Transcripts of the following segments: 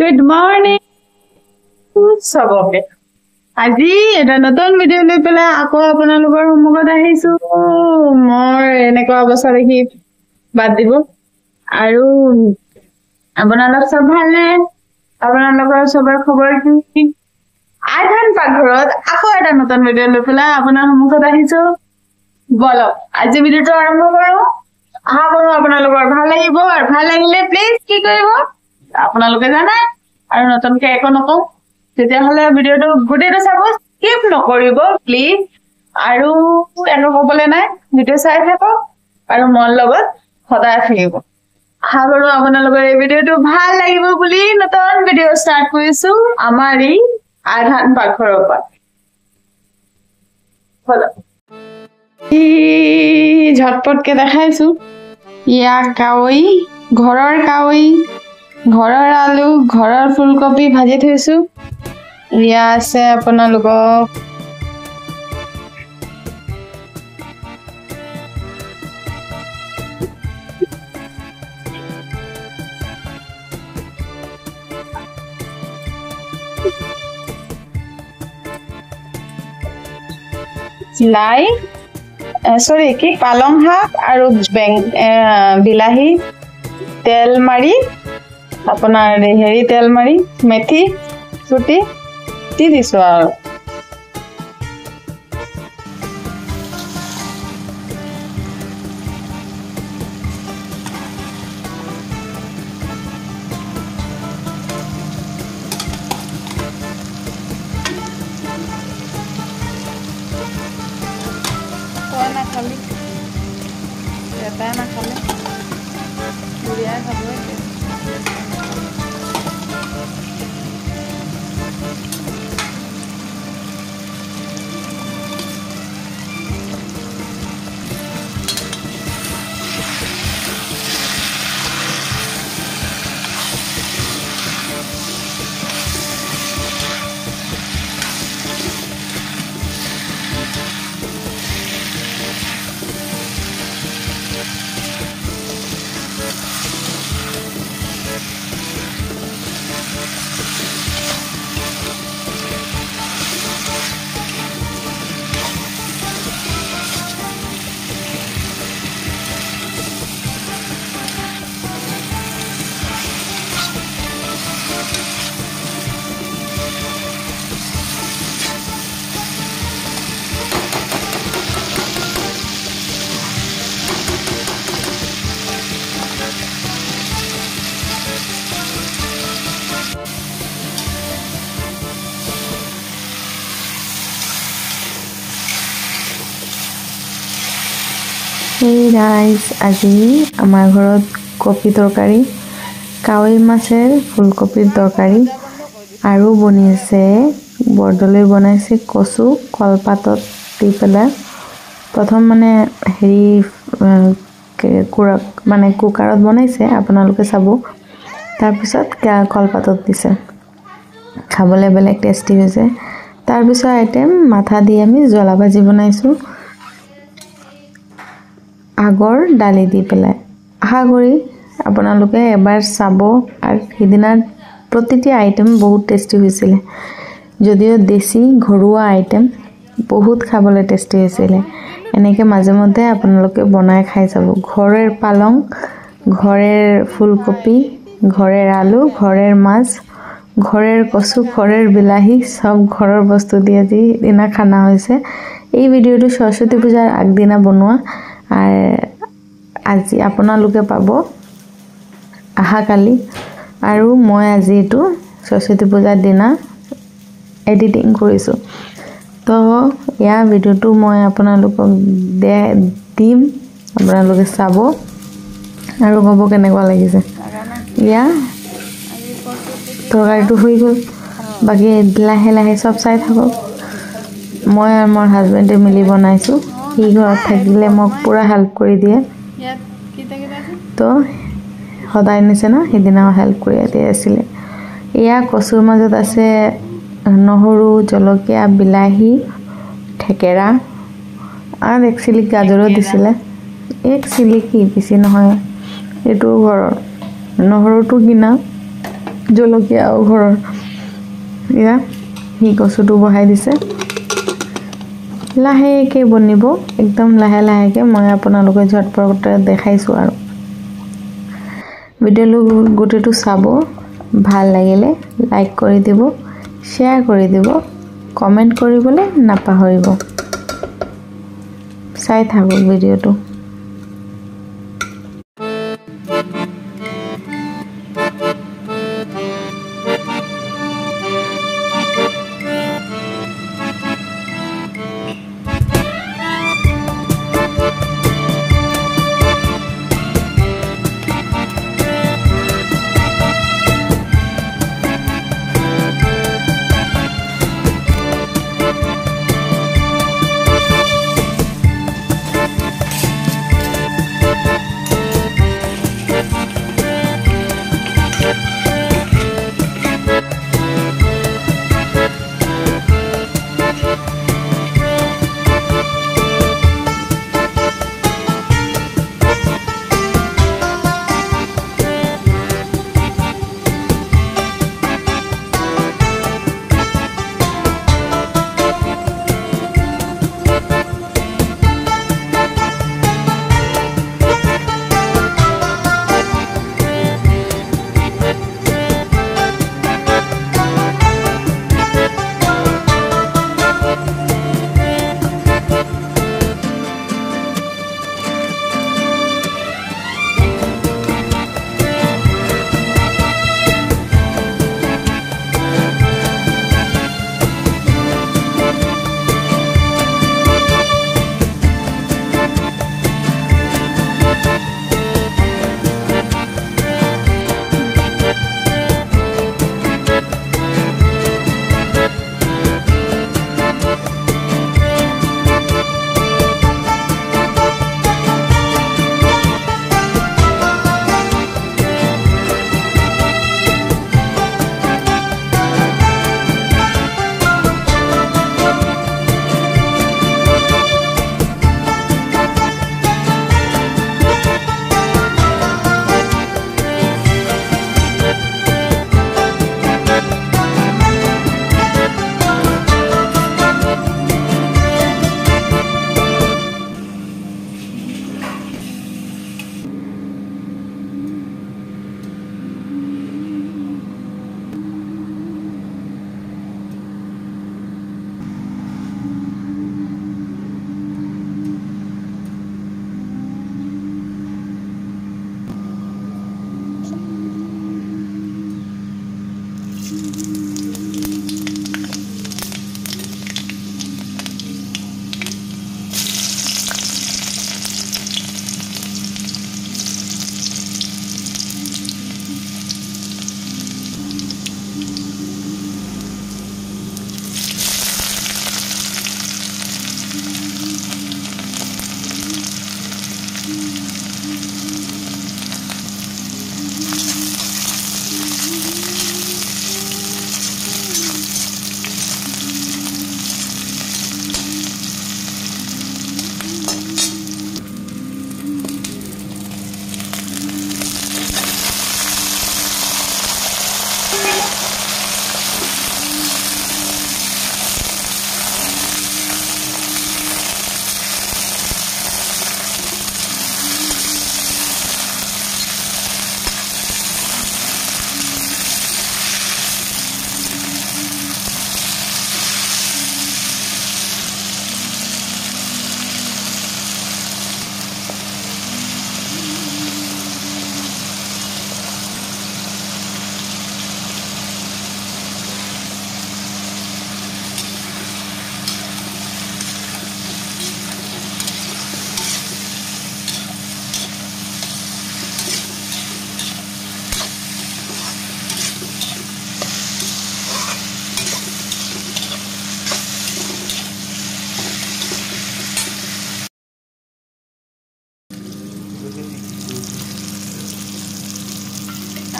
Good morning. সবকে আজি এটা নতুন ভিডিও লৈ পেলাই আকৌ আপোনালোকৰ সন্মুখত আহিছো মোৰ এনেকুৱা অৱস্থা দেখি বাদ দিব আৰু আপোনালোক সব ভালনে আপোনালোকৰ সবৰ খবৰ কি আইধান পাকঘৰত আকৌ এটা নতুন ভিডিও লৈ পেলাই আপোনাৰ সন্মুখত আহিছো বলক আজি ভিডিওটো আৰম্ভ কৰো আহা কৰো আপোনালোকৰ ভাল লাগিব আৰু ভাল লাগিলে প্লিজ কি কৰিব আপোনালোকে জানে আৰু নতুনকে একো নকওঁ তেতিয়া হলে ভিডিওটো গুটেটো চাব স্কিপ নকৰিব প্লিজ আৰু এনো কবলে নাই ভিডিও চাই থাকক আৰু মন লগত সদায় থাকিব হাগৰু আপোনালোকৰ এই ভিডিওটো ভাল লাগিব বুলি নতুন ভিডিও ষ্টাৰ্ট কৰিছো আমাৰ এই আধান পাকঘৰৰ পৰা হলো ঝটপটকে দেখাইছো ইয়া কাৱৈ ঘৰৰ আলু ঘৰৰ ফুলকবি ভাজি থৈছো ইয়া আছে আপোনালোকক লাই সৰি কি পালং শাক আৰু বিলাহী তেল মাৰি আপোনাৰ হেৰি তেল মাৰি মেথি চুটি দি দিছো আৰু খালি এটাই নাখালে বুঢ়িয়াই খাব Hey guys, আজি আমাৰ ঘৰত কপি তৰকাৰী কাৱৈ মাছেৰ ফুলকপিৰ তৰকাৰী আৰু বনিছে বৰদলৈ বনাইছে কচু কলপাতত দি পেলাই প্ৰথম মানে হেৰি মানে কুকাৰত বনাইছে আপোনালোকে চাব তাৰ পিছত কলপাতত দিছে খাবলৈ বেলেগ টেষ্টি হৈছে তাৰ পিছত আইটেম মাথা দি আমি জ্বলা ভাজি বনাইছো আগৰ ডালি দি পেলাই আশা কৰি আপোনালোকে এবাৰ চাব আৰু হিদিনা প্ৰতিটি আইটেম বহুত টেষ্টি হৈছিল যদিও দেশী ঘৰুৱা আইটেম বহুত খাবলৈ টেষ্টি হৈছিল এনেকৈ মাজে মধ্যে আপোনালোকে বনাই খাই যাব ঘৰৰ পালং ঘৰৰ ফুলকপি ঘৰৰ আলু ঘৰৰ মাছ ঘৰৰ কচু ঘৰৰ বিলাহী সব ঘৰৰ বস্তু দি আজি দিনা খানা হৈছে এই ভিডিওটো সৰস্বতী পূজাৰ আগদিনা বনোৱা আৰ আজি আপোনালোকে পাব আহা কালি আৰু মই আজি এটো সৰস্বতী পূজাৰ দিনা এডিটিং কৰিছো তো ইয়া ভিডিওটো মই আপোনালোকক দিম আপোনালোকে চাব আৰু কব কেনেকুৱা লাগিছে ইয়া তৰকাৰীটো হৈ গল বাকি লাহে লাহে সব চাই থাকক মই আৰু মোৰ হাজবেণ্ডে মিলি বনাইছো ই ঘৰত থাকিলে মোক পুৰা হেল্প কৰি দিয়ে তো সদায় নিচিনা সেইদিনা হেল্প কৰি দিয়ে আছিল ইয়া কচুৰ মাজত আছে নহৰু জলকীয়া বিলাহী ঠেকেৰা আৰ এক সিলি গাজৰও দিছিলে এক সিলি কি বেশি নহয় এটো ঘৰৰ নহৰুটো কিনা জলকীয়াও ঘৰৰ এয়া হি কচুটো বহাই দিছে লাহেকৈ বনিব একদম লাহে লাহেকৈ মই আপোনালোকে ঝটপট দেখাইছোঁ আৰু ভিডিঅ'টো গোটেইটো চাব ভাল লাগিলে লাইক কৰি দিব শ্বেয়াৰ কৰি দিব কমেন্ট কৰিবলৈ নাপাহৰিব চাই থাকক ভিডিঅ'টো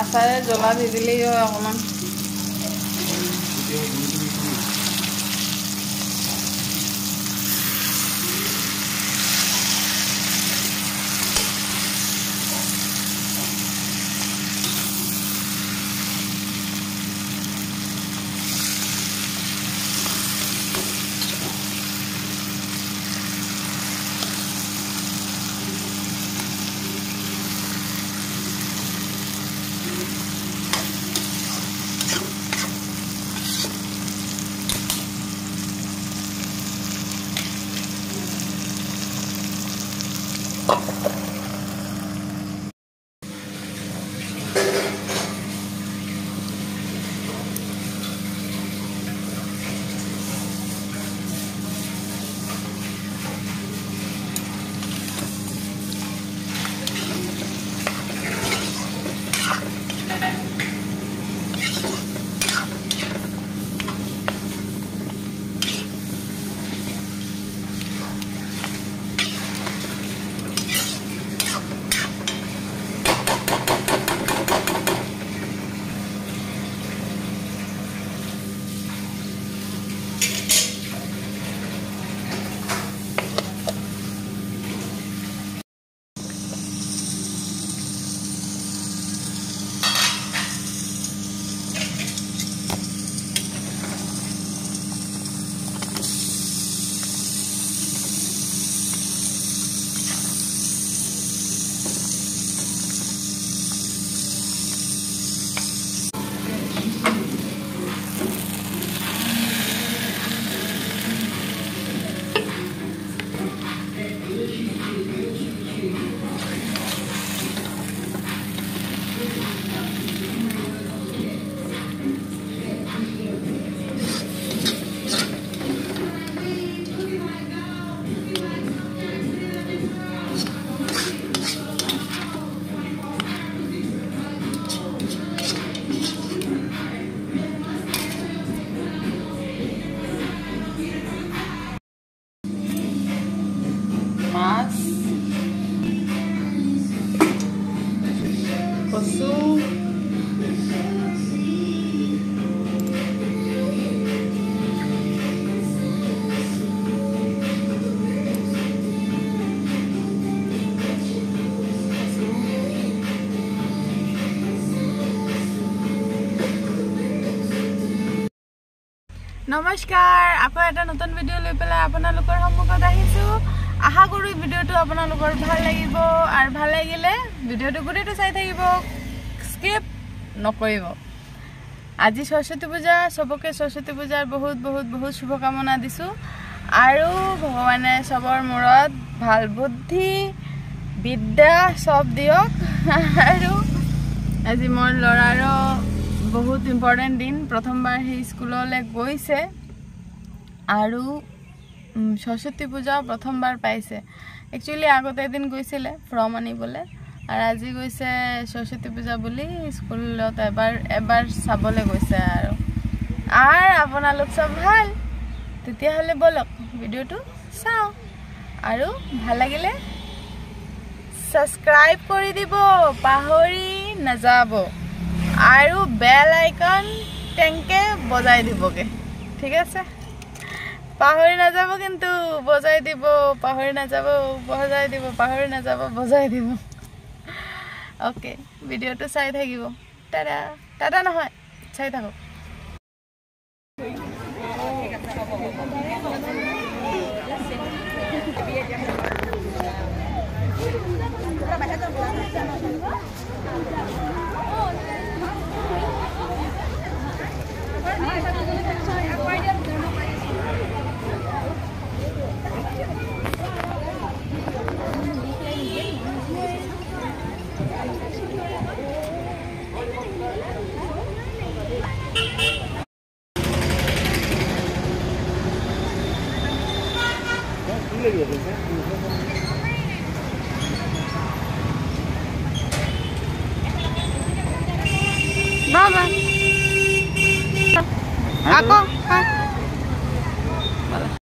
আচাৰে জ্বলা দি দিলেই হয় অকণমান। নমস্কাৰ আকৌ এটা নতুন ভিডিঅ' লৈ পেলাই আপোনালোকৰ সন্মুখত আহিছোঁ আশা কৰোঁ ভিডিঅ'টো আপোনালোকৰ ভাল লাগিব আৰু ভাল লাগিলে ভিডিঅ'টো গোটেইটো চাই থাকিব স্কিপ নকৰিব আজি সৰস্বতী পূজা সবকে সৰস্বতী পূজাৰ বহুত বহুত বহুত শুভকামনা দিছোঁ আৰু ভগৱানে সবৰ মূৰত ভাল বুদ্ধি বিদ্যা সব দিয়ক আৰু আজি মোৰ ল'ৰাৰো বহুত ইম্পৰ্টেণ্ট দিন প্ৰথমবাৰ হি স্কুললৈ গৈছে আৰু সৰস্বতী পূজা প্ৰথমবাৰ পাইছে একচুৱেলি আগতে এদিন গৈছিলে ফৰ্ম আনিবলৈ আৰু আজি গৈছে সৰস্বতী পূজা বুলি স্কুলত এবাৰ চাবলৈ গৈছে আৰু আপোনালোক সব ভাল তেতিয়াহ'লে বলক ভিডিঅ'টো চাওঁ আৰু ভাল লাগিলে সাবস্ক্ৰাইব কৰি দিব পাহৰি নাযাব আৰু বেল আইকন টেংকে বজাই দিবগে ঠিক আছে পাহৰি নাযাব কিন্তু বজাই দিব পাহৰি নাযাব বজাই দিব ওকে ভিডিঅ'টো চাই থাকিব টাটা টাটা নহয় চাই থাকক বাবা আকৌ